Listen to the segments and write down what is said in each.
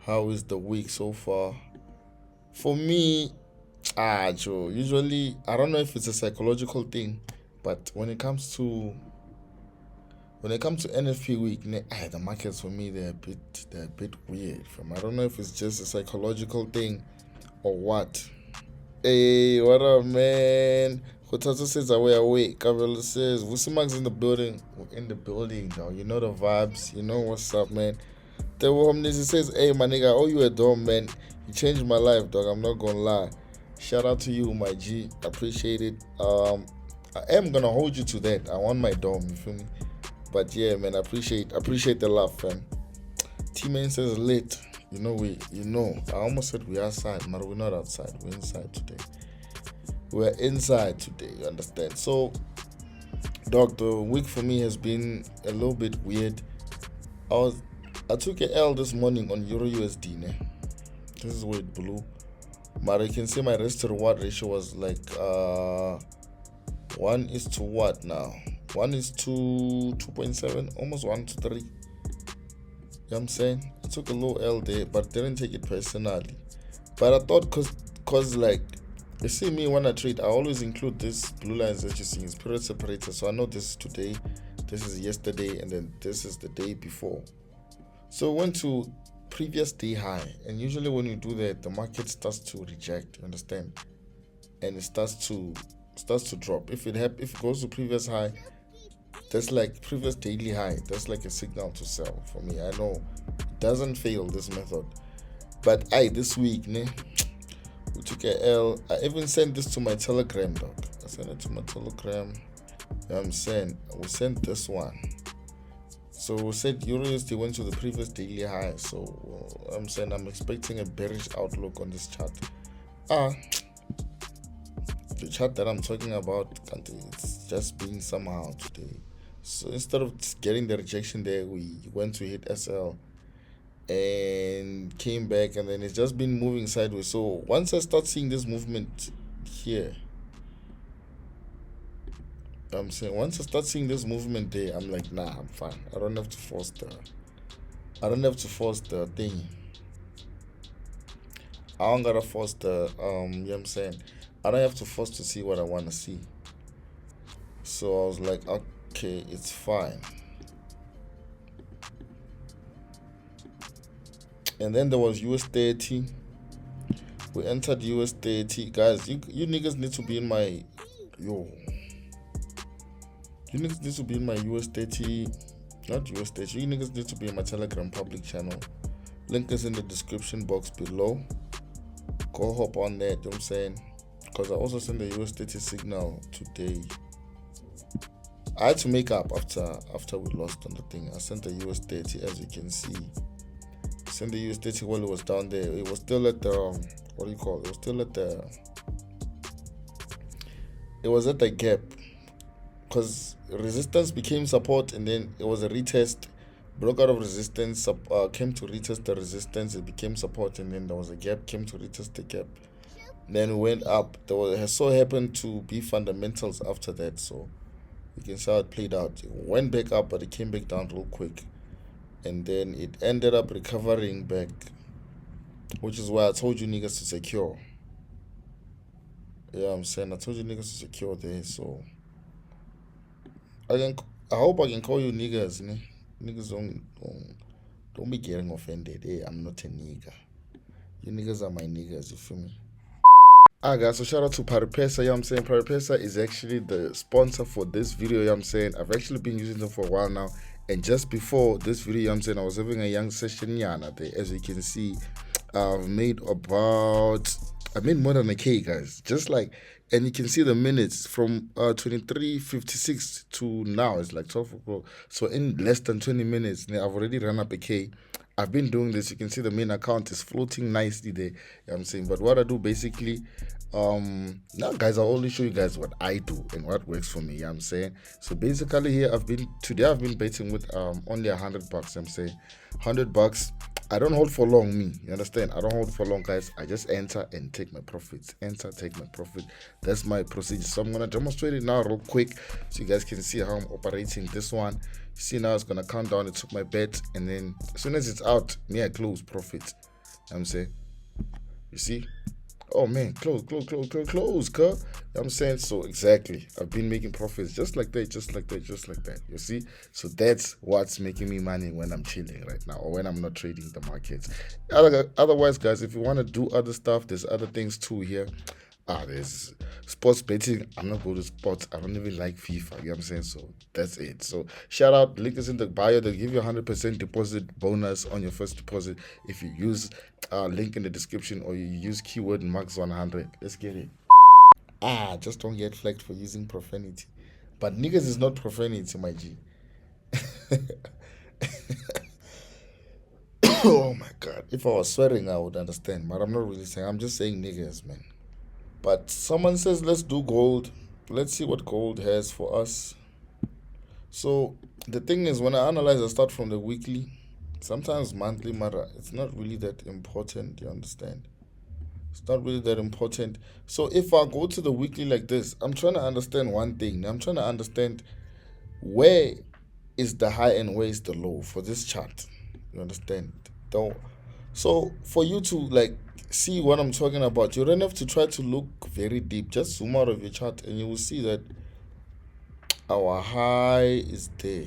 How is the week so far? For me, Joe, usually I don't know if it's a psychological thing, but when it comes to NFP week, the markets for me they're a bit weird. I don't know if it's just a psychological thing or what. Hey, what up, man? Hotato says away. Gabriel says Vussy in the building. We're in the building, dog. You know the vibes. You know what's up, man. Tewo Homnisi says, hey, my nigga, I owe you a dome, man. You changed my life, dog. I'm not gonna lie. Shout out to you, my G. Appreciate it. I am gonna hold you to that. I want my dome, you feel me? But yeah, man, appreciate the love, fam. T-Man says lit. I almost said we're outside, but we're not outside. We're inside today. We're inside today, you understand? So, dog, the week for me has been a little bit weird. I took a L this morning on Euro USD, ne? This is where it blew. But I can see my risk to reward ratio was like 1 is to what now? 1 is to 2.7, almost 1 to 3. You know what I'm saying? I took a low L there, but didn't take it personally. But I thought cause like you see me when I trade, I always include this blue lines that you see is period separator. So I know this is today, this is yesterday, and then this is the day before. So I went to previous day high, and usually when you do that, the market starts to reject. You understand? And it starts to drop. If it goes to previous high, that's like previous daily high. That's like a signal to sell for me. I know it doesn't fail this method, but this week, ne, we took a L. I even sent this to my Telegram, dog. I sent it to my Telegram. You know what I'm saying? We sent this one. So we said Euro USD went to the previous daily high. So I'm saying I'm expecting a bearish outlook on this chart. The chart that I'm talking about, it's just being somehow today. So instead of getting the rejection there, we went to hit SL and came back, and then it's just been moving sideways. So once I start seeing this movement here, I'm saying once I start seeing this movement there, I'm like, nah, I'm fine. I don't have to force the thing. I don't gotta force the you know what I'm saying? I don't have to force to see what I wanna see. So I was like, okay, it's fine. And then there was US 30. We entered US 30. Guys, you niggas need to be in my You niggas need to be in my US 30, not US 30. You niggas need to be in my Telegram public channel. Link is in the description box below. Go hop on that, you know what I'm saying? Because I also sent the US 30 signal today. I had to make up after we lost on the thing. I sent the US 30, as you can see. Sent the US 30 while it was down there. It was still at the what do you call it? It was still at the. It was at the gap, because resistance became support, and then it was a retest. Broke out of resistance, came to retest the resistance. It became support, and then there was a gap. Came to retest the gap. Then we went up. It so happened to be fundamentals after that, so you can see how it played out. It went back up, but it came back down real quick, and then it ended up recovering back, which is why I told you niggas to secure. Yeah, I'm saying I told you niggas to secure there. So I hope I can call you niggas. Ne? Niggas don't be getting offended. Hey, I'm not a nigga. You niggas are my niggas. You feel me? Guys, so shout out to Paripesa, you know what I'm saying? Paripesa is actually the sponsor for this video, you know what I'm saying? I've actually been using them for a while now. And just before this video, you know what I'm saying, I was having a young session yana there. As you can see, I've made more than a K, guys. Just like, and you can see the minutes from 23:56 to now. It's like 12 o'clock. So in less than 20 minutes, I've already run up a K. I've been doing this. You can see the main account is floating nicely there. You know what I'm saying? But what I do basically, now guys, I'll only show you guys what I do and what works for me. You know what I'm saying? So basically here, I've been betting with only $100. I'm saying $100. I don't hold for long, me. You understand? I don't hold for long, guys. I just enter and take my profits. Enter, take my profit. That's my procedure. So I'm gonna demonstrate it now real quick so you guys can see how I'm operating this one. You see now it's gonna count down. It took my bet, and then as soon as it's out, me I close profit. I'm saying, you see, oh man, close, cuz. You know what I'm saying? So exactly. I've been making profits just like that, just like that, just like that. You see? So that's what's making me money when I'm chilling right now or when I'm not trading the markets. Otherwise, guys, if you want to do other stuff, there's other things too here. There's sports betting. I'm not good at sports. I don't even like FIFA. You know what I'm saying? So that's it. So shout out, link is in the bio. They'll give you 100% deposit bonus on your first deposit if you use link in the description or you use keyword max100. Let's get it. Just don't get flagged for using profanity. But niggas is not profanity, my G. Oh my god. If I was swearing, I would understand. But I'm not really saying. I'm just saying niggas, man. But someone says let's do gold. Let's see what gold has for us. So the thing is, when I analyze, I start from the weekly. Sometimes monthly matter. It's not really that important. You understand? It's not really that important. So if I go to the weekly like this, I'm trying to understand one thing. I'm trying to understand where is the high and where is the low for this chart. You understand? Though, so for you to like see what I'm talking about, you don't have to try to look very deep. Just zoom out of your chart and you will see that our high is there.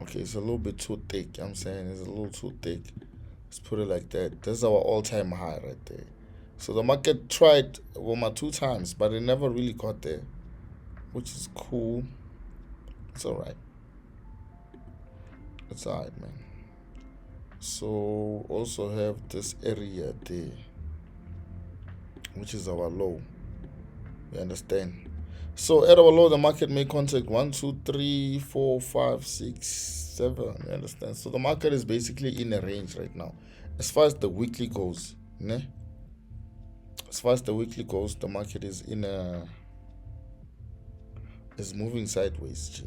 Okay, it's a little bit too thick. I'm saying it's a little too thick. Let's put it like that. That's our all-time high right there. So the market tried Woma 2 times, but it never really got there, which is cool. It's alright. It's alright, man. So also have this area there, which is our low. You understand? So at our low, the market may contact 1, 2, 3, 4, 5, 6, 7. You understand? So the market is basically in a range right now. As far as the weekly goes, ne? As far as the weekly goes, the market is is moving sideways. G.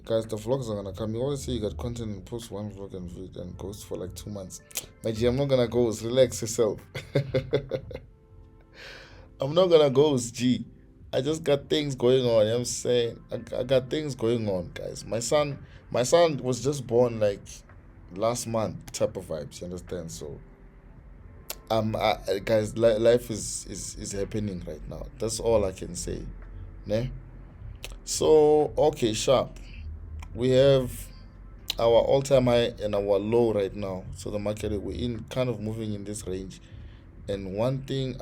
Guys, the vlogs are gonna come. You always say you got content and post one vlog and goes for like 2 months. My G, I'm not gonna ghost. Relax yourself. I'm not gonna ghost, G. I just got things going on. You know what I'm saying I got things going on, guys. My son was just born like last month, type of vibes. You understand? So guys, life is happening right now. That's all I can say. Ne? So okay, sharp. We have our all-time high and our low right now. So the market, we're in kind of moving in this range. And one thing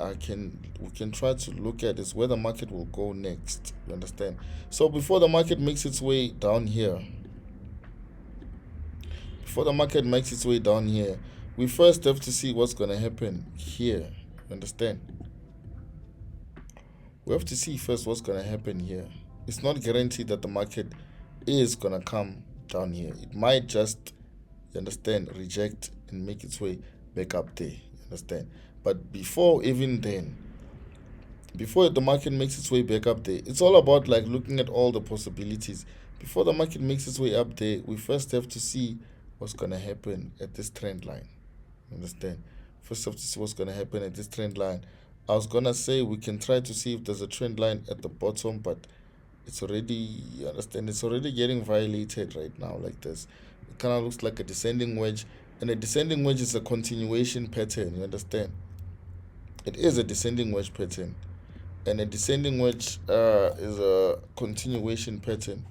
we can try to look at is where the market will go next. You understand? So before the market makes its way down here, we first have to see what's gonna happen here. You understand? We have to see first what's gonna happen here. It's not guaranteed that the market is gonna come down here. It might just, you understand, reject and make its way back up there. You understand? But before the market makes its way back up there, it's all about like looking at all the possibilities. Before the market makes its way up there, we first have to see what's gonna happen at this trend line. You understand? First have to see what's gonna happen at this trend line. I was gonna say we can try to see if there's a trend line at the bottom, but it's already, you understand, it's already getting violated right now like this. It kind of looks like a descending wedge, and a descending wedge is a continuation pattern. You understand? It is a descending wedge pattern, and a descending wedge is a continuation pattern.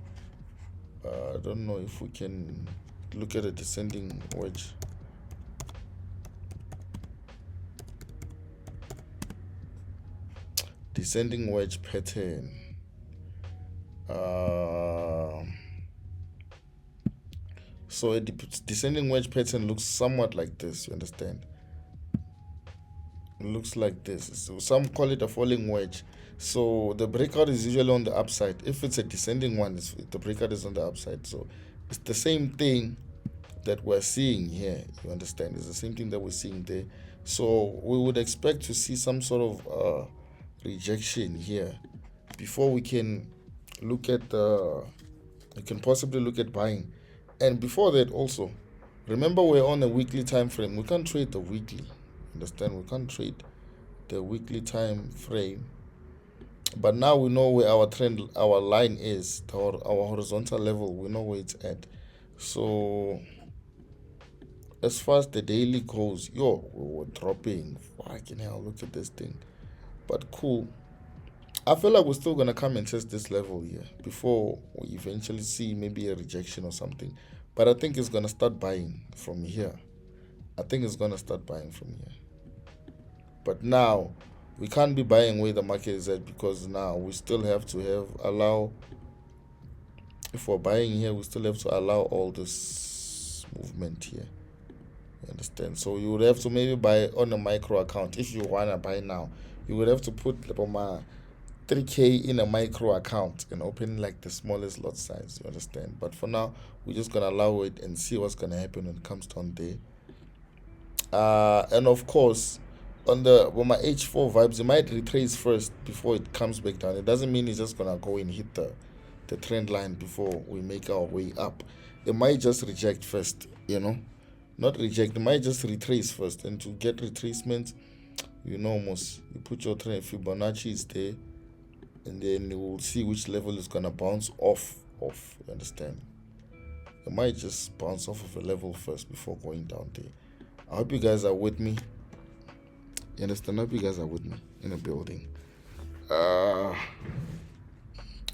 I don't know if we can look at a descending wedge. Descending wedge pattern. So a descending wedge pattern looks somewhat like this. You understand? It looks like this. So some call it a falling wedge. So the breakout is usually on the upside. If it's a descending one, the breakout is on the upside. So it's the same thing that we're seeing here. You understand? It's the same thing that we're seeing there. So we would expect to see some sort of rejection here before we can look at we can possibly look at buying. And before that also, remember we're on a weekly time frame. We can't trade the weekly. Understand? We can't trade the weekly time frame. But now we know where our line is, our horizontal level. We know where it's at. So as far as the daily goes, yo, we were dropping. Fucking hell, look at this thing. But cool. I feel like we're still gonna come and test this level here before we eventually see maybe a rejection or something. But I think it's gonna start buying from here. I think it's gonna start buying from here. But now we can't be buying where the market is at, because now we still have to allow, if we're buying here, we still have to allow all this movement here. You understand? So you would have to maybe buy on a micro account. If you wanna buy now, you would have to put 3K in a micro account and open like the smallest lot size. You understand? But for now, we're just gonna allow it and see what's gonna happen when it comes down there. And of course, on my H4 vibes, it might retrace first before it comes back down. It doesn't mean it's just gonna go and hit the trend line before we make our way up. It might just reject first, not reject. It might just retrace first, and to get retracement, almost you put your trend Fibonacci is there, and then you will see which level is gonna bounce off. You understand? It might just bounce off of a level first before going down there. I hope you guys are with me. You understand? I hope you guys are with me in the building. What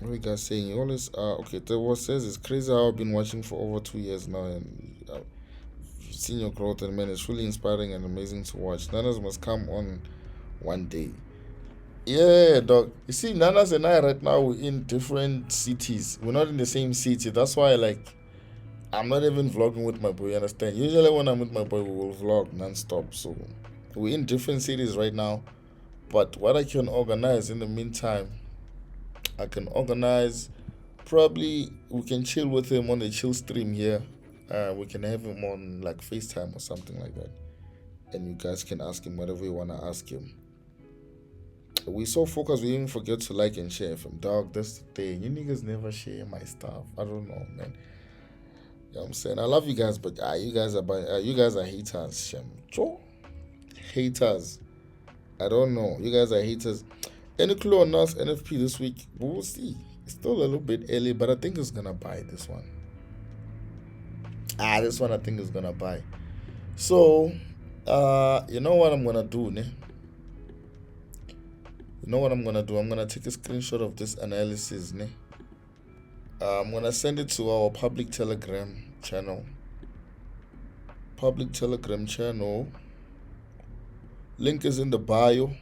are you guys saying? You always okay. The what says it's crazy how I've been watching for over 2 years now, and I've seen your growth, and man, it's really inspiring and amazing to watch. Nanas must come on one day. Yeah, dog. You see, Nanas and I right now, we're in different cities. We're not in the same city. That's why, I'm not even vlogging with my boy. You understand? Usually when I'm with my boy, we will vlog non-stop. So we're in different cities right now. But what I can organize in the meantime, I can organize. Probably we can chill with him on the chill stream here. We can have him on FaceTime or something like that, and you guys can ask him whatever you wanna ask him. We so focused we even forget to like and share him. Dog, that's the thing. You niggas never share my stuff. I don't know, man. You know what I'm saying? I love you guys, but you guys are haters, Shem. Haters. I don't know. You guys are haters. Any clue on us NFP this week? We will see. It's still a little bit early, but I think it's gonna buy this one. This one I think is gonna buy. So, you know what I'm gonna do, ne? You know what I'm gonna do? I'm gonna take a screenshot of this analysis, ne? I'm gonna send it to our public Telegram channel. Link is in the bio.